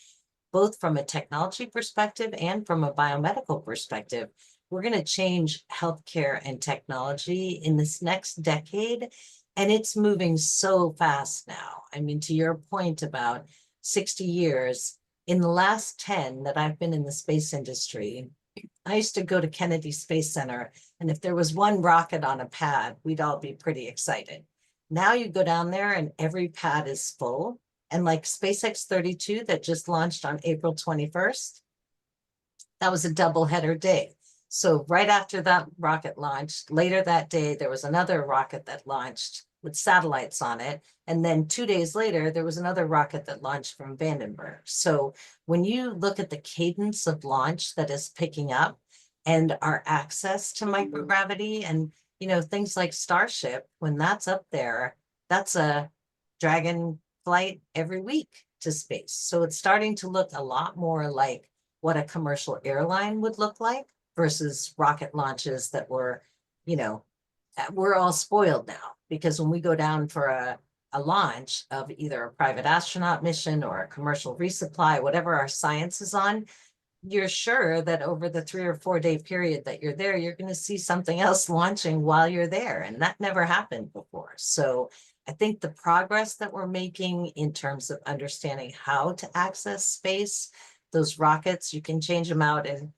both from a technology perspective and from a biomedical perspective. We're going to change healthcare and technology in this next decade, and it's moving so fast now. I mean, to your point about 60 years, in the last 10 that I've been in the space industry, I used to go to Kennedy Space Center, and if there was one rocket on a pad, we'd all be pretty excited. Now you go down there and every pad is full. And like SpaceX 32 that just launched on April 21st, that was a double header day. So right after that rocket launched, later that day, there was another rocket that launched with satellites on it. And then 2 days later, there was another rocket that launched from Vandenberg. So when you look at the cadence of launch that is picking up and our access to microgravity and, things like Starship, when that's up there, that's a Dragon flight every week to space. So it's starting to look a lot more like what a commercial airline would look like versus rocket launches that were, we're all spoiled now because when we go down for a launch of either a private astronaut mission or a commercial resupply, whatever our science is on, you're sure that over the 3 or 4 day period that you're there, you're going to see something else launching while you're there. And that never happened before. So I think the progress that we're making in terms of understanding how to access space, those rockets, you can change them out in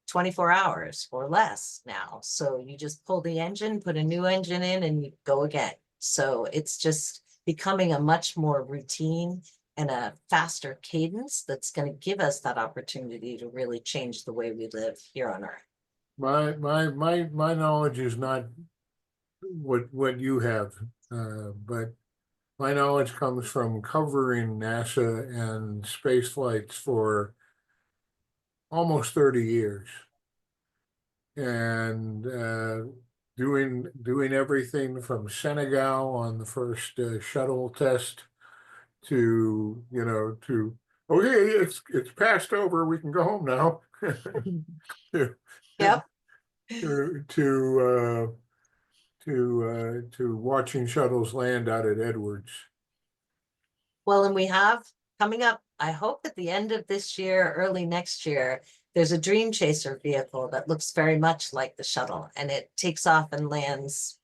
24 hours or less now. So you just pull the engine, put a new engine in, and you go again. So it's just becoming a much more routine and a faster cadence that's going to give us that opportunity to really change the way we live here on Earth. My knowledge is not what you have, but my knowledge comes from covering NASA and space flights for almost 30 years. And doing everything from Senegal on the first shuttle test to okay, it's passed over, we can go home now. to, Yep. to watching shuttles land out at Edwards. Well, and we have coming up, I hope at the end of this year, early next year, there's a Dream Chaser vehicle that looks very much like the shuttle, and it takes off and lands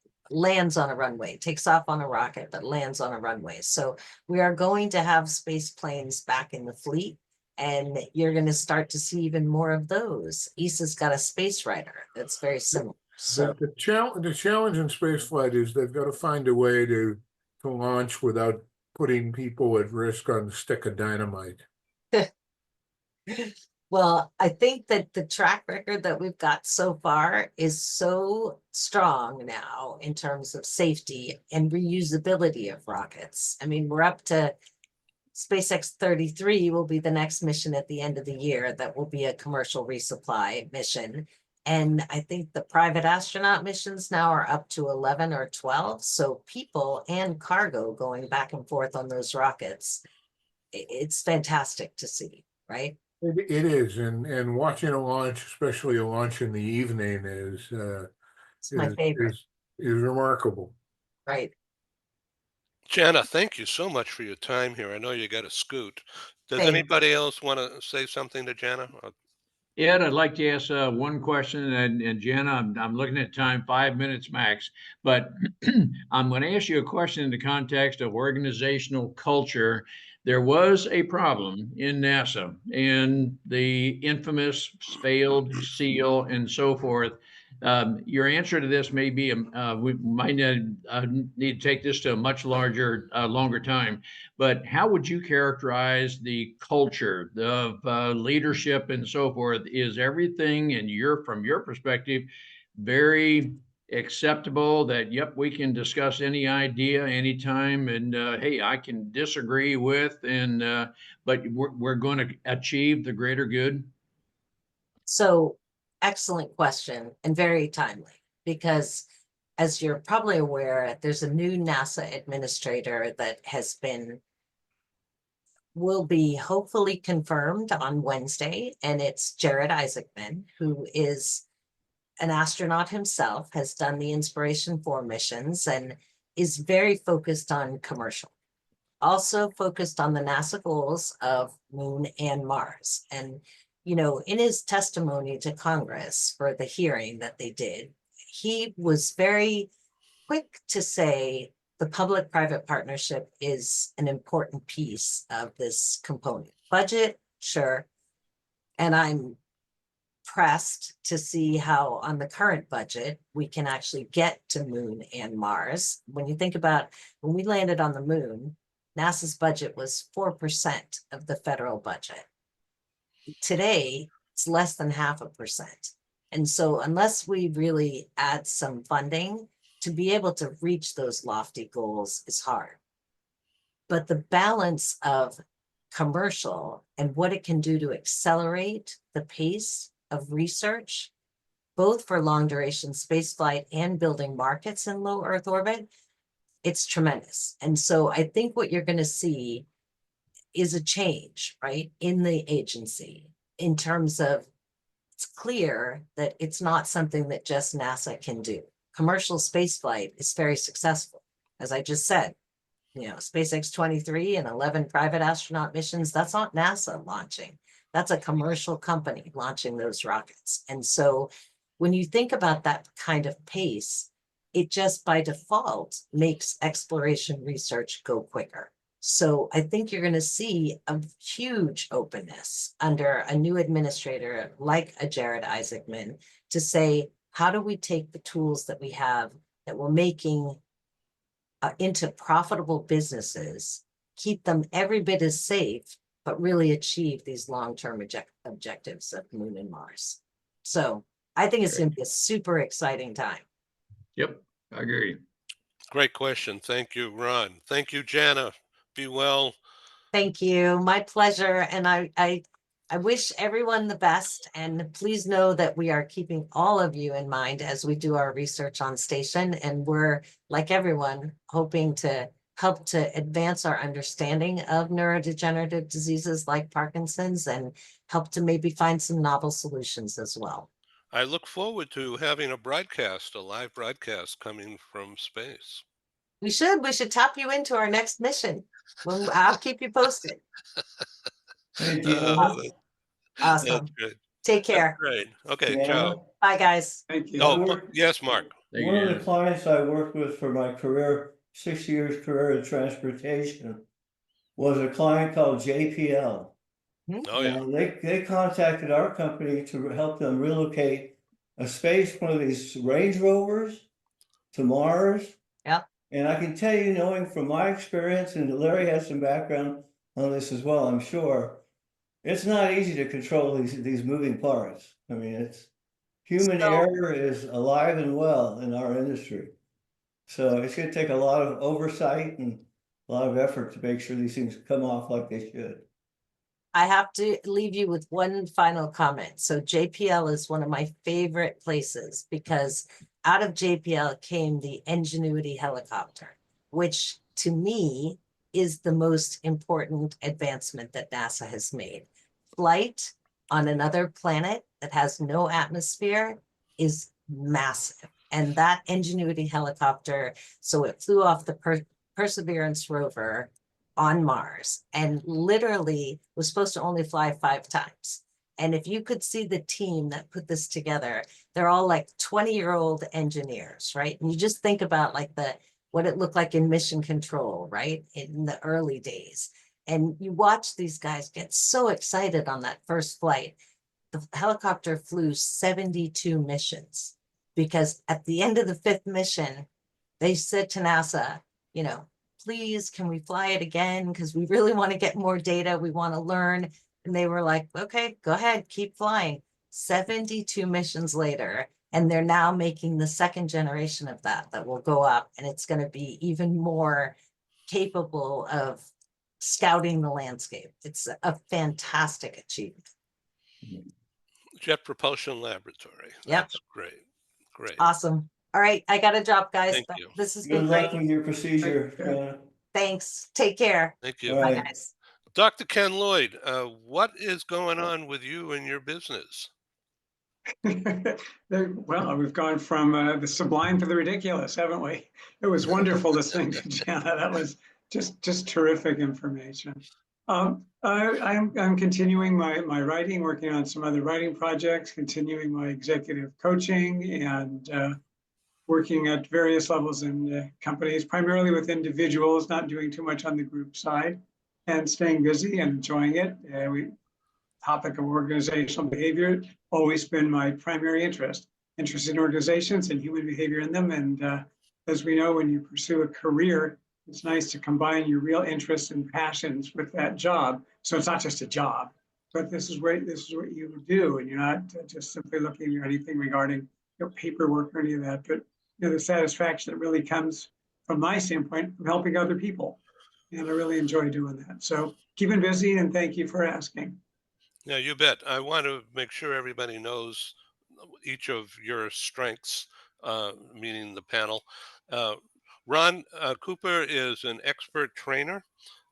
on a runway, takes off on a rocket, but lands on a runway. So we are going to have space planes back in the fleet, and you're going to start to see even more of those. ESA's got a space rider that's very similar. So The challenge in space flight is they've got to find a way to launch without putting people at risk on a stick of dynamite. well, I think that the track record that we've got so far is so strong now in terms of safety and reusability of rockets. I mean, we're up to SpaceX 33 will be the next mission at the end of the year that will be a commercial resupply mission. And I think the private astronaut missions now are up to 11 or 12. So people and cargo going back and forth on those rockets. It's fantastic to see, right? It is, and watching a launch, especially a launch in the evening, It's my favorite, is remarkable. right? Jana, thank you so much for your time here. I know you got to scoot. Does Thanks. anybody else want to say something to Jana? Ed, I'd like to ask one question, and Jana, I'm looking at time, 5 minutes max, but I'm going to ask you a question in the context of organizational culture. There was a problem in NASA and the infamous failed SEAL and so forth. Your answer to this may be, we might need to take this to a much larger, longer time, but how would you characterize the culture of leadership and so forth? Is everything, and from your perspective, very acceptable that, yep, we can discuss any idea anytime, and hey, I can disagree with, and but we're going to achieve the greater good? So excellent question and very timely because as you're probably aware, there's a new NASA administrator that will be hopefully confirmed on Wednesday. And it's Jared Isaacman, who is an astronaut himself, has done the Inspiration 4 missions and is very focused on commercial. Also focused on the NASA goals of Moon and Mars. And, in his testimony to Congress for the hearing that they did, he was very quick to say the public-private partnership is an important piece of this component. Budget, sure. And I'm pressed to see how on the current budget, we can actually get to Moon and Mars. When you think about when we landed on the moon, NASA's budget was 4% of the federal budget. Today, it's less than 0.5%. And so unless we really add some funding to be able to reach those lofty goals is hard. But the balance of commercial and what it can do to accelerate the pace of research, both for long duration spaceflight and building markets in low Earth orbit, it's tremendous. And so I think what you're going to see is a change, right, in the agency in terms of it's clear that it's not something that just NASA can do. Commercial spaceflight is very successful. As I just said, SpaceX 23 and 11 private astronaut missions, that's not NASA launching. That's a commercial company launching those rockets. And so when you think about that kind of pace, it just by default makes exploration research go quicker. So I think you're going to see a huge openness under a new administrator like a Jared Isaacman to say, how do we take the tools that we have that we're making into profitable businesses, keep them every bit as safe, but really achieve these long-term objectives of Moon and Mars. So I think it's going to be a super exciting time. Yep, I agree. Great question. Thank you, Ron. Thank you, Jana. Be well. Thank you. My pleasure. And I wish everyone the best. And please know that we are keeping all of you in mind as we do our research on station. And we're, like everyone, hoping to help to advance our understanding of neurodegenerative diseases like Parkinson's and help to maybe find some novel solutions as well. I look forward to having a live broadcast coming from space. We should tap you into our next mission. I'll keep you posted. Hey, Jana. That's Awesome. good. Take That's care. great. Okay, Jana, ciao. Bye, guys. Thank you. Oh, yes, Mark. Thank One you, of the Jana. clients I worked with for my career, 6 years career in transportation, was a client called JPL. Oh, yeah. And they contacted our company to help them relocate one of these Range Rovers to Mars. Yeah. And I can tell you, knowing from my experience, and Larry has some background on this as well, I'm sure, it's not easy to control these moving parts. I mean, it's human error is alive and well in our industry. So it's going to take a lot of oversight and a lot of effort to make sure these things come off like they should. I have to leave you with one final comment. So JPL is one of my favorite places because out of JPL came the Ingenuity helicopter, which to me is the most important advancement that NASA has made. Flight on another planet that has no atmosphere is massive. And that Ingenuity helicopter, so it flew off the Perseverance rover on Mars and literally was supposed to only fly 5 times. And if you could see the team that put this together, they're all like 20-year-old engineers, right? And you just think about like what it looked like in mission control, right? In the early days. And you watch these guys get so excited on that first flight. The helicopter flew 72 missions because at the end of the 5th mission, they said to NASA, please, can we fly it again? Because we really want to get more data. We want to learn. And they were like, okay, go ahead, keep flying. 72 missions later, and they're now making the 2nd generation of that will go up, and it's going to be even more capable of scouting the landscape. It's a fantastic achievement. Jet Propulsion Laboratory. Yep. That's great. Great. Awesome. All right, I got to drop, guys. Thank you. This has Good been luck great. with your procedure. Thanks. Take care. Thank you. All Bye, right. guys. Dr. Ken Lloyd, what is going on with you and your business? Well, we've gone from the sublime to the ridiculous, haven't we? It was wonderful listening to Jana. That was just terrific information. I'm continuing my writing, working on some other writing projects, continuing my executive coaching, and working at various levels in companies, primarily with individuals, not doing too much on the group side, and staying busy and enjoying it. Topic of organizational behavior always been my primary interest in organizations and human behavior in them. And as we know, when you pursue a career, it's nice to combine your real interests and passions with that job. So it's not just a job. but this is what you do, and you're not just simply looking at anything regarding paperwork or any of that, but the satisfaction that really comes from my standpoint from helping other people, and I really enjoy doing that. So keeping busy, and thank you for asking. Yeah, you bet. I want to make sure everybody knows each of your strengths, meaning the panel. Uh, Ron Cooper is an expert trainer.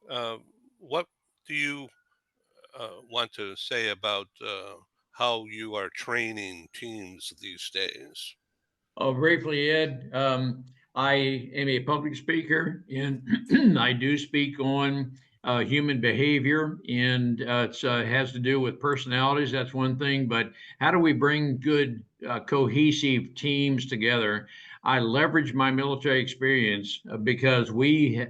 Uh, what do you want to say about how you are training teams these days? Oh, briefly, Ed, I am a public speaker and I do speak on human behavior, and it has to do with personalities. That's one thing, but how do we bring good, cohesive teams together? I leverage my military experience because we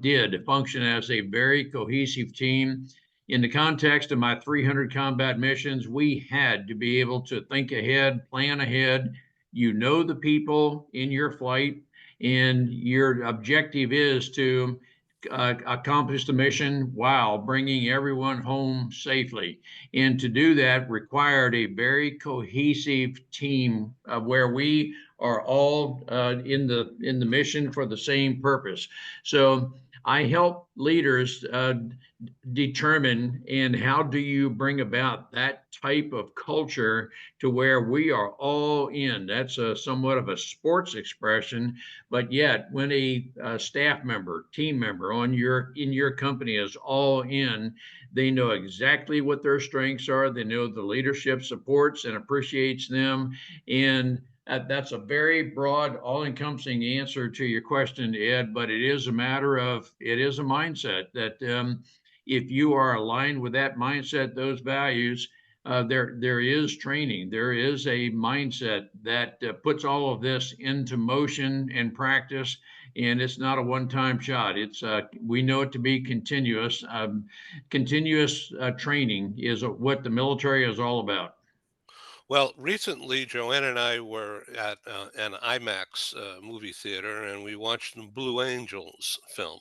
did function as a very cohesive team. In the context of my 300 combat missions, we had to be able to think ahead, plan ahead. You know the people in your flight, and your objective is to accomplish the mission while bringing everyone home safely. And to do that required a very cohesive team where we are all in the mission for the same purpose. So I help leaders determine, and how do you bring about that type of culture to where we are all in. That's somewhat of a sports expression, but yet when a staff member, team member in your company is all in, they know exactly what their strengths are. They know the leadership supports and appreciates them, and that's a very broad, all-encompassing answer to your question, Ed. But it is a mindset that if you are aligned with that mindset, those values, there is training. There is a mindset that puts all of this into motion and practice, and it's not a one-time shot. It's we know it to be continuous. Continuous training is what the military is all about. Well, recently, Joanna and I were at an IMAX movie theater, and we watched the Blue Angels film,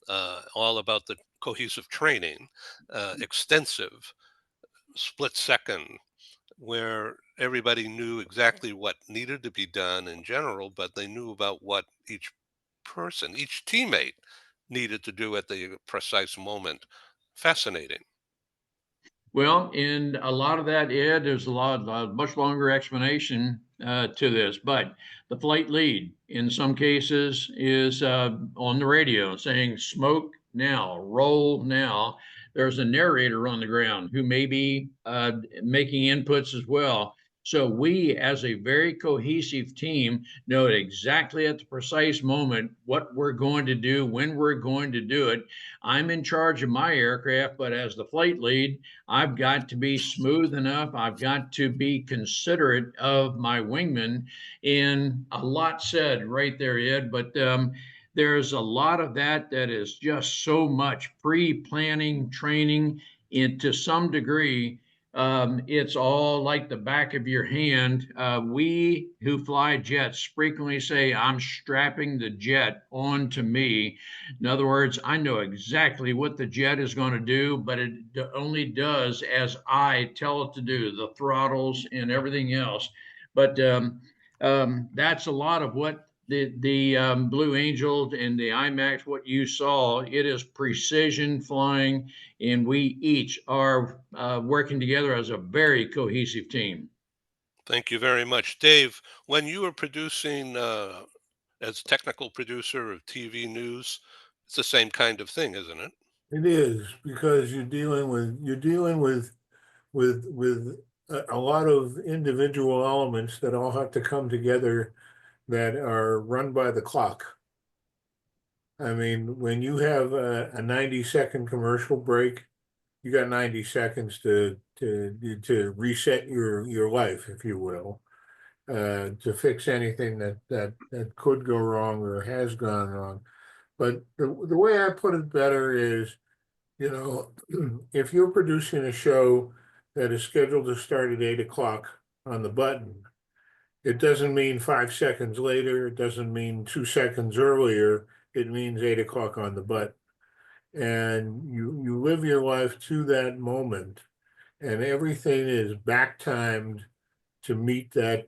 all about the cohesive training, extensive, split second, where everybody knew exactly what needed to be done in general, but they knew about what each person, each teammate needed to do at the precise moment. Fascinating. Well, and a lot of that, Ed, there's much longer explanation to this, but the flight lead in some cases is on the radio saying, smoke now, roll now. There's a narrator on the ground who may be making inputs as well. So we, as a very cohesive team, know exactly at the precise moment what we're going to do, when we're going to do it. I'm in charge of my aircraft, but as the flight lead, I've got to be smooth enough. I've got to be considerate of my wingman. And a lot said right there, Ed, but there's a lot of that is just so much pre-planning, training, and to some degree, it's all like the back of your hand. We who fly jets frequently say, I'm strapping the jet onto me. In other words, I know exactly what the jet is going to do, but it only does as I tell it to do, the throttles and everything else. But that's a lot of what the Blue Angel and the IMAX, what you saw. It is precision flying, and we each are working together as a very cohesive team. Thank you very much. Dave, when you were producing as technical producer of TV news, it's the same kind of thing, isn't it? It is, because you're dealing with a lot of individual elements that all have to come together that are run by the clock. I mean, when you have a 90-second commercial break, you got 90 seconds to reset your life, if you will, to fix anything that could go wrong or has gone wrong. But the way I put it better is, if you're producing a show that is scheduled to start at 8 o'clock on the button, it doesn't mean 5 seconds later, it doesn't mean 2 seconds earlier, it means 8 o'clock on the button. And you live your life to that moment. and everything is back timed to meet that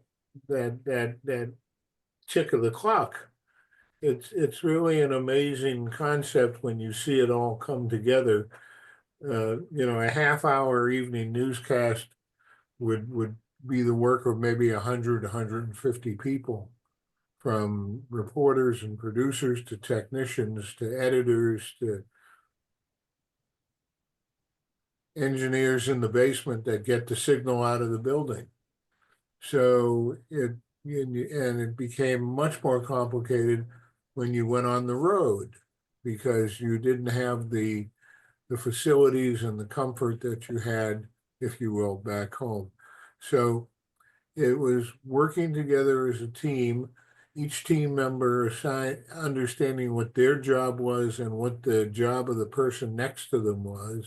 tick of the clock. It's really an amazing concept when you see it all come together. A half-hour evening newscast would be the work of maybe 150 people, from reporters and producers to technicians to editors to engineers in the basement that get the signal out of the building. So it became much more complicated when you went on the road, because you didn't have the facilities and the comfort that you had, if you will, back home. So it was working together as a team, each team member understanding what their job was and what the job of the person next to them was,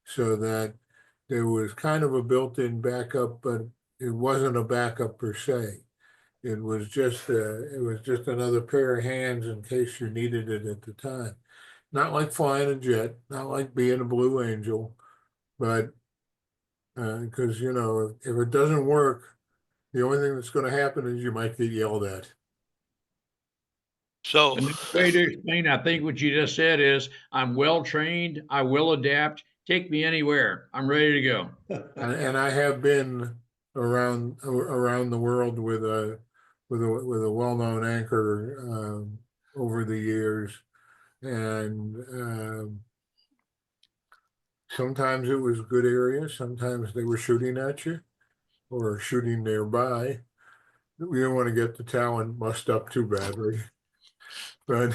so that there was kind of a built-in backup, but it wasn't a backup per se. It was just another pair of hands in case you needed it at the time. Not like flying a jet, not like being a Blue Angel, but because if it doesn't work, the only thing that's going to happen is you might get yelled at. So, And the way to explain, I think what you just said is, I'm well trained, I will adapt, take me anywhere, I'm ready to go. And I have been around the world with a well-known anchor over the years, and sometimes it was good areas, sometimes they were shooting at you or shooting nearby. We didn't want to get the talent mussed up too badly, but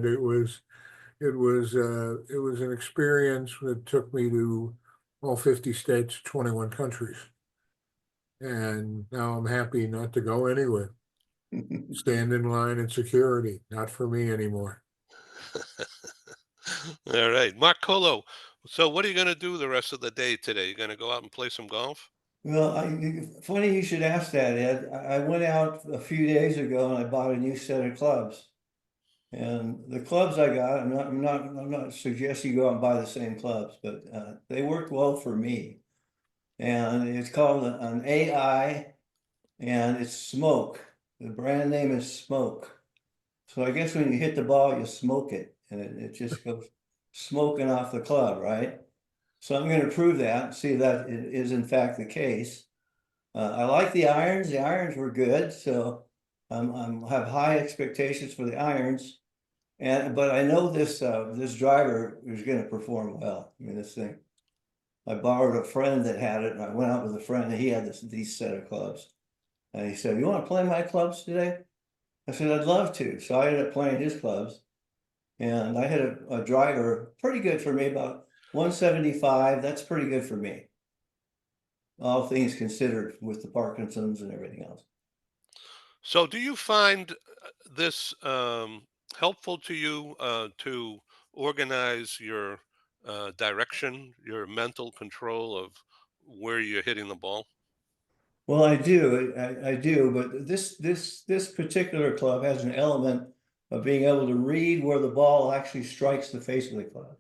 it was an experience that took me to all 50 states, 21 countries. And now I'm happy not to go anywhere. Stand in line at security, not for me anymore. all right, Mark Colo. So, what are you going to do the rest of the day today? You going to go out and play some golf? Well, funny you should ask that, Ed. I went out a few days ago and I bought a new set of clubs. And the clubs I got, I'm not suggesting you go out and buy the same clubs, but they worked well for me. And it's called an AI, and it's Smoke. The brand name is Smoke. So I guess when you hit the ball, you smoke it, and it just goes smoking off the club, right? So I'm going to prove that and see that it is in fact the case. I like the irons. The irons were good, so I'm have high expectations for the irons. But I know this driver is going to perform well. I mean, this thing. I borrowed a friend that had it, and I went out with a friend, and he had these set of clubs. And he said, "You want to play my clubs today?" I said, "I'd love to." So I ended up playing his clubs, and I hit a driver pretty good for me, about 175. That's pretty good for me, all things considered, with the Parkinson's and everything else. So, do you find this helpful to you to organize your direction, your mental control of where you're hitting the ball? Well, I do, I do, but this particular club has an element of being able to read where the ball actually strikes the face of the club.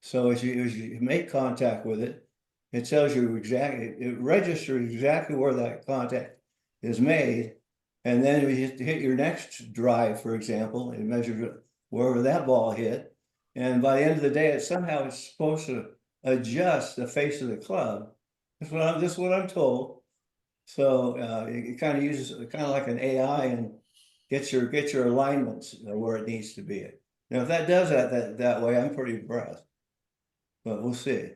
So as you make contact with it, it tells you exactly, it registers exactly where that contact is made. And then if you hit your next drive, for example, it measures wherever that ball hit. And by the end of the day, somehow it's supposed to adjust the face of the club. This is what I'm told. So it kind of uses kind of like an AI and get your alignments where it needs to be. Now, if that does that way, I'm pretty impressed. But we'll see.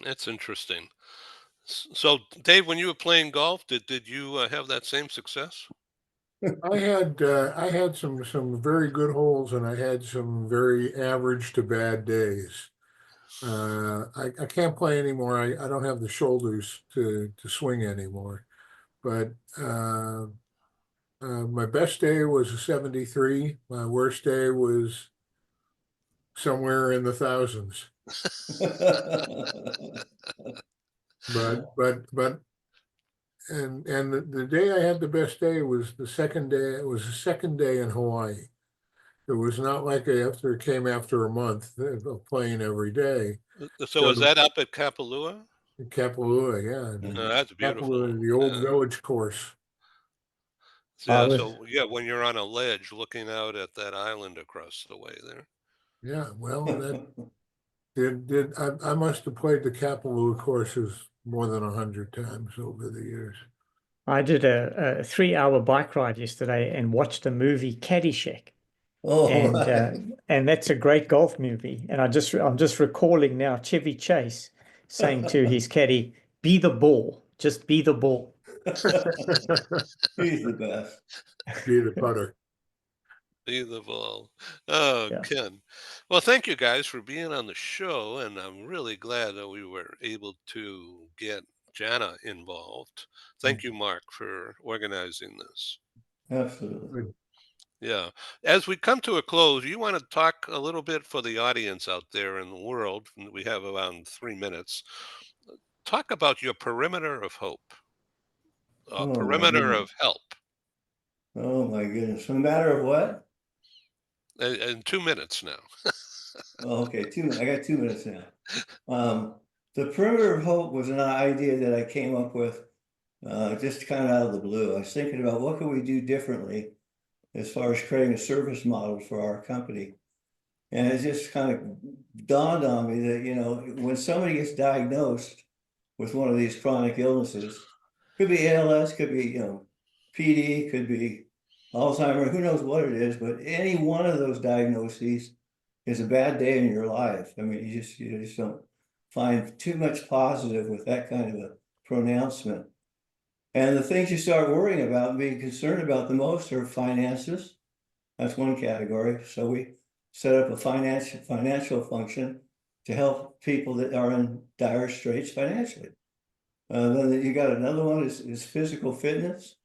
That's interesting. So, Dave, when you were playing golf, did you have that same success? I had some very good holes, and I had some very average to bad days. I can't play anymore. I don't have the shoulders to swing anymore. But my best day was a 73. My worst day was somewhere in the thousands. But and the day I had the best day was the second day. It was the second day in Hawaii. It was not like after it came after a month of playing every day. So is that up at Kapalua? Kapalua, yeah. No, that's beautiful. Kapalua, the old Yeah. village course. I Yeah, was so yeah, when you're on a ledge looking out at that island across the way there. Yeah, well, that I must have played the Kapalua courses more than 100 times over the years. I did a 3 hour bike ride yesterday and watched the movie Caddyshack. Oh, And right. and that's a great golf movie. And I'm just recalling now Chevy Chase saying to his caddy, "Be the ball, just be the ball." He's the best. Be the putter. Be the ball. Oh, Yeah. Ken. Well, thank you guys for being on the show, and I'm really glad that we were able to get Jana involved. Thank you, Mark, for organizing this. Absolutely. Good. Yeah. As we come to a close, you want to talk a little bit for the audience out there in the world. We have around 3 minutes. Talk about your perimeter of hope, Oh my perimeter goodness. of help, Oh my goodness. No matter of what? in 2 minutes now. Oh, okay, I got 2 minutes now. The perimeter of hope was an idea that I came up with just kind of out of the blue. I was thinking about what could we do differently as far as creating a service model for our company. And it just kind of dawned on me that, when somebody gets diagnosed with one of these chronic illnesses, could be ALS, could be, PD, could be Alzheimer, who knows what it is, but any one of those diagnoses is a bad day in your life. I mean, you just don't find too much positive with that kind of a pronouncement. And the things you start worrying about and being concerned about the most are finances. That's one category. So we set up a financial function to help people that are in dire straits financially. Then you got another one is physical fitness.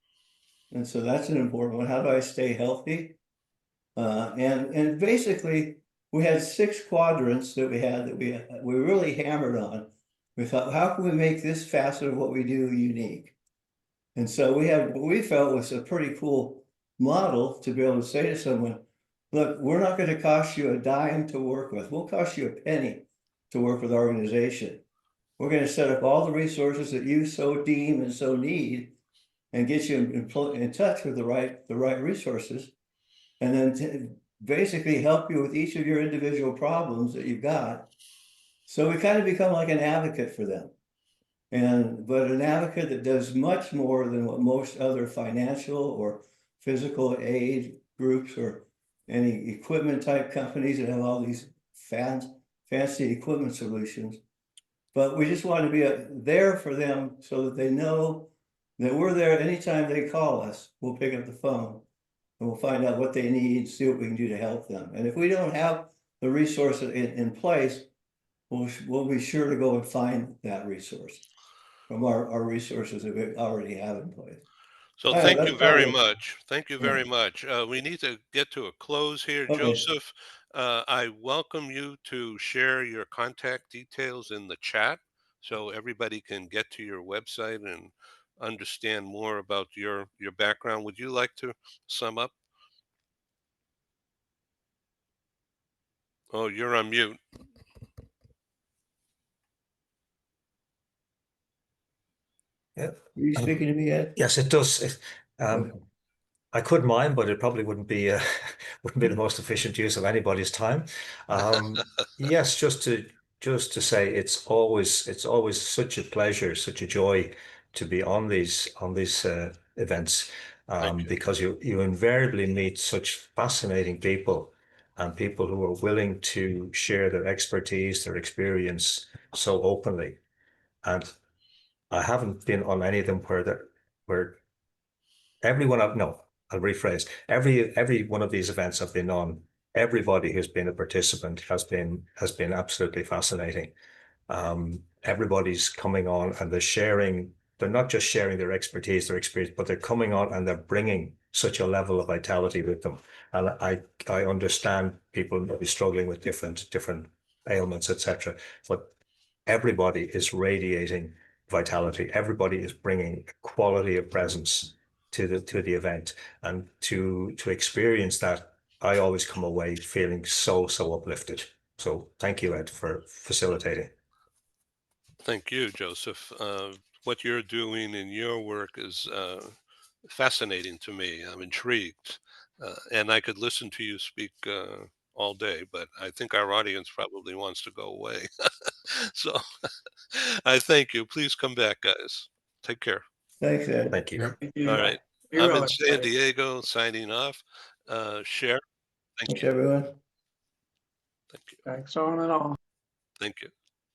And so that's an important one. How do I stay healthy? And basically we had 6 quadrants that we really hammered on. We thought, how can we make this facet of what we do unique? And so we had what we felt was a pretty cool model to be able to say to someone, look, we're not going to cost you a dime to work with. We'll cost you a penny to work with our organization. We're going to set up all the resources that you so deem and so need and get you in touch with the right resources. And then basically help you with each of your individual problems that you've got. So we kind of become like an advocate for them. But an advocate that does much more than what most other financial or physical aid groups or any equipment type companies that have all these fancy equipment solutions. But we just want to be there for them so that they know that we're there anytime they call us. We'll pick up the phone and we'll find out what they need, see what we can do to help them. And if we don't have the resources in place, we'll be sure to go and find that resource from our resources that we already have in place. So I know thank that's you very probably, much. Thank you yeah, very much. We need to get to a close here. okay. Joseph, I welcome you to share your contact details in the chat so everybody can get to your website and understand more about your background. Would you like to sum up? Oh, you're on mute. Yeah. Are you speaking to me, Ed? Yes, it does. Okay. I could mine, but it probably wouldn't be wouldn't be the most efficient use of anybody's time. Yes, just to say it's always such a pleasure, such a joy to be on these events, Thank you. because you invariably meet such fascinating people and people who are willing to share their expertise, their experience so openly. And I haven't been on any of them where everyone I've no, I'll rephrase. Every one of these events I've been on, everybody who's been a participant has been absolutely fascinating. Everybody's coming on and they're sharing. They're not just sharing their expertise, their experience, but they're coming on and they're bringing such a level of vitality with them. And I understand people may be struggling with different ailments, etc. But everybody is radiating vitality. Everybody is bringing quality of presence to the event, and to experience that I always come away feeling so uplifted. So thank you, Ed, for facilitating. Thank you, Joseph. What you're doing in your work is fascinating to me. I'm intrigued. And I could listen to you speak all day, but I think our audience probably wants to go away. So I thank you. Please come back, guys. Take care. Thanks, Ed. Thank you. Thank All you. right. Be I'm well, in San everybody. Diego signing off. Share. Thank Thanks, you. everyone. Thank you. Thanks on and all. Thank you.